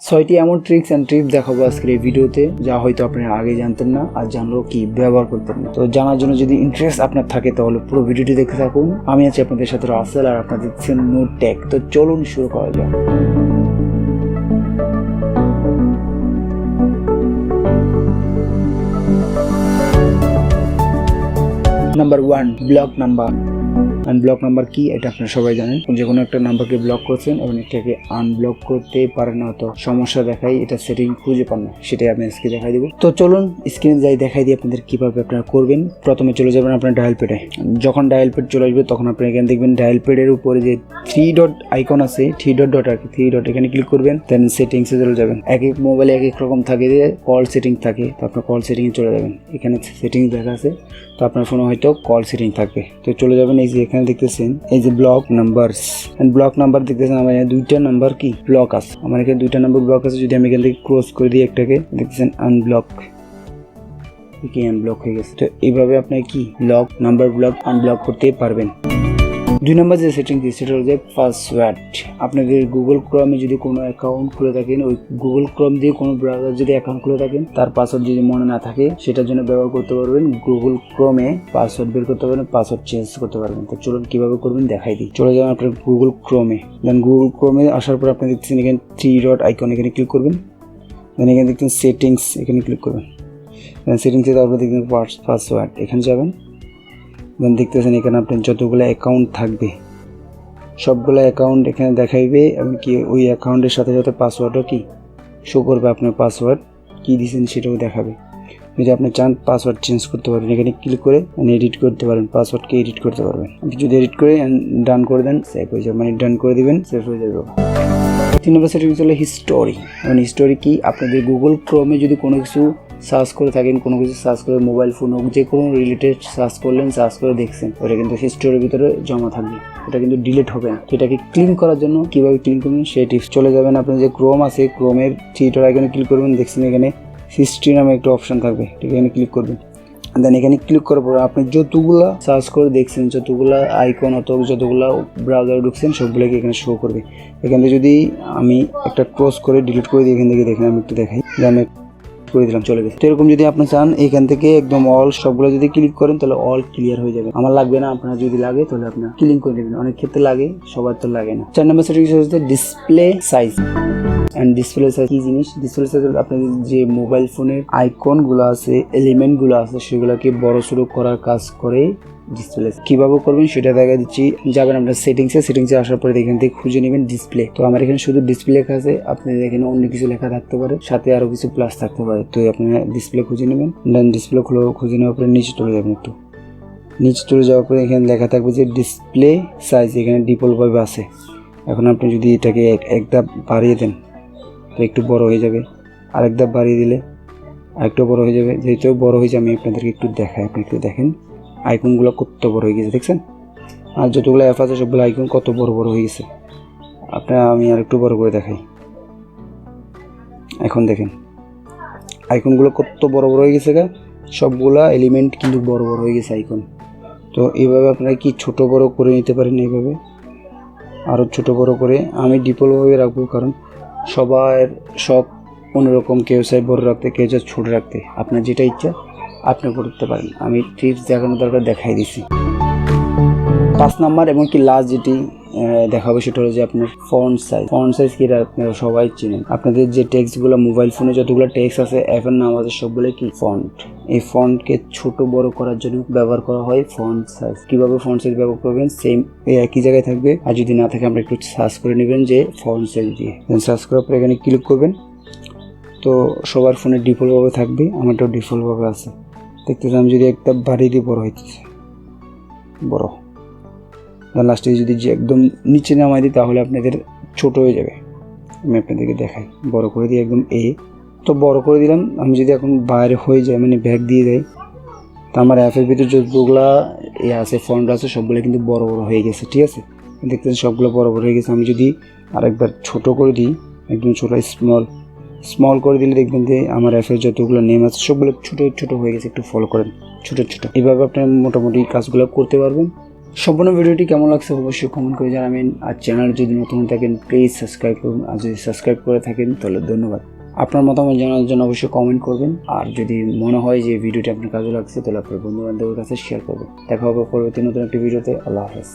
ছয়টি এমন tricks and tips দেখাবো আজকের এই ভিডিওতে, যা হয়তো আপনারা আগে জানতেন না আর জানলেও কি ব্যবহার করতেন না। তো জানার জন্য যদি ইন্টারেস্ট আপনার থাকে তাহলে পুরো ভিডিওটি দেখতে থাকুন। আমি আছি আপনাদের সাথে রাসেল আর আপনারা দেখছেন নোট টেক। তো চলুন শুরু করা যাক। Number 1, block number. Unblock number কি এটা আপনারা সবাই জানেন। যে কোনো একটা নাম্বারকে ব্লক করছেন এবং এটাকে আনব্লক করতে পারেন না, তো সমস্যা দেখাই, এটা সেটিং খুঁজে পান না, সেটাই আমি আজকে দেখাই দিব। তো চলুন স্ক্রিনে যাই, দেখাই দিই আপনাদের কিভাবে আপনারা করবেন। প্রথমে চলে যাবেন আপনার ডায়াল প্যাডে। যখন ডায়াল প্যাড চলে আসবে তখন আপনি এখানে দেখবেন ডায়াল প্যাডের উপরে যে 3 ডট আইকন আছে, 3 ডট আর কি, 3 ডট এখানে ক্লিক করবেন। দেন সেটিংসে চলে যাবেন। এক এক মোবাইলে এক এক রকম থাকে, যে কল সেটিং থাকে, তো আপনার কল সেটিংয়ে চলে যাবেন। এখানে সেটিংস দেখা আছে, তো আপনার ফোনে হয়তো কল সেটিং থাকবে, তো চলে যাবেন। এই যে এখানে দেখতেছেন এই যে ব্লক নাম্বারস, ব্লক নাম্বার দেখতেছেন আমার এখানে 2টা নাম্বার কি ব্লক আছে, আমার এখানে 2টা নাম্বার ব্লক আছে। যদি আমি এখান থেকে ক্লোজ করে দিই একটাকে, দেখতেছেন আনব্লক, কি আনব্লক হয়ে গেছে। তো এইভাবে আপনি কি ব্লক নাম্বার ব্লক আনব্লক করতে পারবেন। 2 নম্বর যে সেটিং সেটা হচ্ছে পাসওয়ার্ড। আপনাদের গুগল ক্রমে যদি কোনো অ্যাকাউন্ট খুলে থাকেন, ওই গুগল ক্রম দিয়ে কোনো ব্রাউজার যদি অ্যাকাউন্ট খুলে থাকেন, তার পাসওয়ার্ড যদি মনে না থাকে, সেটার জন্য ব্যবহার করতে পারবেন গুগল ক্রমে পাসওয়ার্ড বের করতে পারবেন, পাসওয়ার্ড চেঞ্জ করতে পারবেন। তো চলুন কিভাবে করবেন দেখাই দিই। চলে যাবেন আপনার গুগল ক্রমে। দেন গুগল ক্রমে আসার পর আপনি দেখছেন এখানে 3 ডট আইকন, এখানে ক্লিক করবেন। দেন এখানে দেখছেন সেটিংস, এখানে ক্লিক করবেন। দেন সেটিংসে তারপরে দেখবেন পাসওয়ার্ড, এখানে যাবেন। দেন দেখতেছেন এখানে আপনার যতগুলো অ্যাকাউন্ট থাকবে সবগুলো অ্যাকাউন্ট এখানে দেখাইবে, এবং কি ওই অ্যাকাউন্টের সাথে সাথে পাসওয়ার্ডও কি শো করবে। আপনার পাসওয়ার্ড কি দিয়েছেন সেটাও দেখাবে। যদি আপনি চান পাসওয়ার্ড চেঞ্জ করতে পারবেন, এখানে ক্লিক করে এডিট করতে পারেন, পাসওয়ার্ডকে এডিট করতে পারবেন। যদি এডিট করে ডান করে দেন, সেভ হয়ে যাবে, মানে ডান করে দিবেন, সেভ হয়ে যাবে। 3 নম্বর সেটিং হলো হিস্টোরি। এবং হিস্টোরি কি, আপনাদের গুগল ক্রোমে যদি কোনো কিছু সার্চ করে থাকেন, কোনো কিছু সার্চ করে মোবাইল ফোন হোক, যে কোনো রিলেটেড সার্চ করলেন, সার্চ করে দেখছেন, ওটা কিন্তু হিস্টোরির ভিতরে জমা থাকবে, এটা কিন্তু ডিলিট হবে না। এটাকে ক্লিন করার জন্য কিভাবে ক্লিন করবেন সেই টিপস। চলে যাবেন আপনার যে ক্রোম আছে, ক্রোমের 3 ডট আইকনে ক্লিক করবেন। দেখছেন এখানে হিস্ট্রি নামে একটা অপশন থাকবে, ঠিক এখানে ক্লিক করবেন। দেন এখানে ক্লিক করার পর আপনি যতগুলা সার্চ করে দেখছেন, যতগুলা আইকন অথবা যতগুলা ব্রাউজারে ঢুকছেন, সবগুলোকে এখানে শো করবে। এখান থেকে যদি আমি একটা ক্রস করে ডিলিট করে দিই, এখান থেকে দেখেন, আমি একটু দেখাই, যে আমি করে দিলাম, চলে গেছে। তো এরকম যদি আপনি চান, এখান থেকে একদম অল সবগুলো যদি ক্লিক করেন, তাহলে অল ক্লিয়ার হয়ে যাবে। আমার লাগবে না, আপনার যদি লাগে তাহলে আপনার ক্লিন করে নেবেন। অনেক ক্ষেত্রে লাগে, সবার তো লাগে না। 4 নম্বর সেটিং হচ্ছে display size. And display size কি জিনিস? ডিসপ্লে সাইজ আপনাদের যে মোবাইল ফোনের আইকনগুলো আছে, এলিমেন্টগুলো আছে, সেগুলোকে বড় ছোট করার কাজ করে ডিসপ্লে। কিভাবে করবেন সেটা দেখা দিচ্ছি। যাবেন আপনার সেটিংসে আসার পরে এখান থেকে খুঁজে নেবেন ডিসপ্লে। তো আমার এখানে শুধু ডিসপ্লে লেখা আছে, আপনাদের এখানে অন্য কিছু লেখা থাকতে পারে, সাথে আরো কিছু প্লাস থাকতে পারে। তো আপনারা ডিসপ্লে খুঁজে নেবেন। দেন ডিসপ্লে খুঁজে নেওয়ার পরে নিচে চলে যাবেন। একটু নিচে চলে যাওয়ার পরে এখানে লেখা থাকবে যে ডিসপ্লে সাইজ, এখানে ডিফল্টভাবে আছে। এখন আপনি যদি এটাকে এক ধাপ বাড়িয়ে দেন, তো একটু বড় হয়ে যাবে। আরেক ধাপ বাড়িয়ে দিলে আরেকটু বড় হয়ে যাবে। যেহেতু বড় হয়েছে, আমি আপনাদেরকে একটু দেখাই। আপনি একটু দেখেন আইকনগুলো কত বড় হয়ে গেছে, দেখছেন? আর যতগুলো অ্যাপ আছে সবগুলো আইকন কত বড় বড় হয়ে গেছে। আমি আর একটু বড় করে দেখাই। এখন দেখেন আইকনগুলো কত বড় বড় হয়ে গেছে, সবগুলা এলিমেন্ট কিন্তু বড় বড় হয়ে গেছে আইকন। তো এইভাবে আপনারা কি ছোট বড় করে নিতে পারেন, এইভাবে আরও ছোট বড় করে। আমি ডিফল্টভাবে রাখবো, কারণ সবার সব অন্যরকম, কেউ চাই বড় রাখতে, কেউ চাই ছোট রাখতে। আপনার যেটা ইচ্ছা আপনি করতে পারেন। আমি টিপস দেখানোর দরকার দেখাই দিছি। 5 নাম্বার এবং কি লাস্ট যেটি দেখাবো সেটা হলো যে আপনার ফন্ট সাইজ। ফন্ট সাইজ কি আপনারা সবাই চিনেন। আপনাদের যে টেক্সটগুলো মোবাইল ফোনে যতগুলো টেক্সট আছে, অ্যাপের নাম আছে, সবগুলো কি ফন্ট। এই ফন্টকে ছোট বড় করার জন্য ব্যবহার করা হয় ফন্ট সাইজ। কিভাবে ফন্ট সাইজ ব্যবহার করবেন, সেম একই জায়গায় থাকবে। আর যদি না থাকে, আমরা একটু সার্চ করে নেবেন যে ফন্ট সাইজ দিয়ে। সার্চ করার পর এখানে ক্লিক করবেন। তো সবার ফোনে ডিফল্টভাবে থাকবে, আমারটাও ডিফল্টভাবে আছে। দেখতেছি আমি যদি একটা বাড়িয়ে দিয়ে বড় হইতেছে, বড়। লাস্টে যদি একদম নিচে নামাই দিই, তাহলে আপনাদের ছোট হয়ে যাবে। আমি আপনাদেরকে দেখাই, বড় করে দিই একদম তো বড় করে দিলাম। আমি যদি এখন বাইরে হয়ে যায়, মানে ব্যাক দিয়ে দেয়, তো আমার অ্যাপের ভিতরে যতগুলা আছে, ফন্ট আছে, সবগুলো কিন্তু বড় বড় হয়ে গেছে, ঠিক আছে? দেখতেছেন সবগুলো বড় বড় হয়ে গেছে। আমি যদি আরেকবার ছোট করে দিই, একদম ছোট স্মল করে দিলে দেখবেন যে আমার অ্যাপের যতগুলো নেম আছে সবগুলো ছোট ছোট হয়ে গেছে। একটু ফলো করেন, ছোট ছোট। এইভাবে আপনি মোটামুটি কাজগুলো করতে পারবেন। সম্পূর্ণ ভিডিওটি কেমন লাগছে অবশ্যই কমেন্ট করে জানাবেন। আর চ্যানেল যদি নতুন থাকেন প্লিজ সাবস্ক্রাইব করুন, আর যদি সাবস্ক্রাইব করে থাকেন তাহলে ধন্যবাদ। আপনার মতামত জানার জন্য অবশ্যই কমেন্ট করবেন। আর যদি মনে হয় যে ভিডিওটি আপনার কাজে লাগছে তাহলে আপনার বন্ধু বান্ধবের কাছে শেয়ার করবেন। দেখা হবে পরবর্তী নতুন একটি ভিডিওতে। আল্লাহ হাফেজ।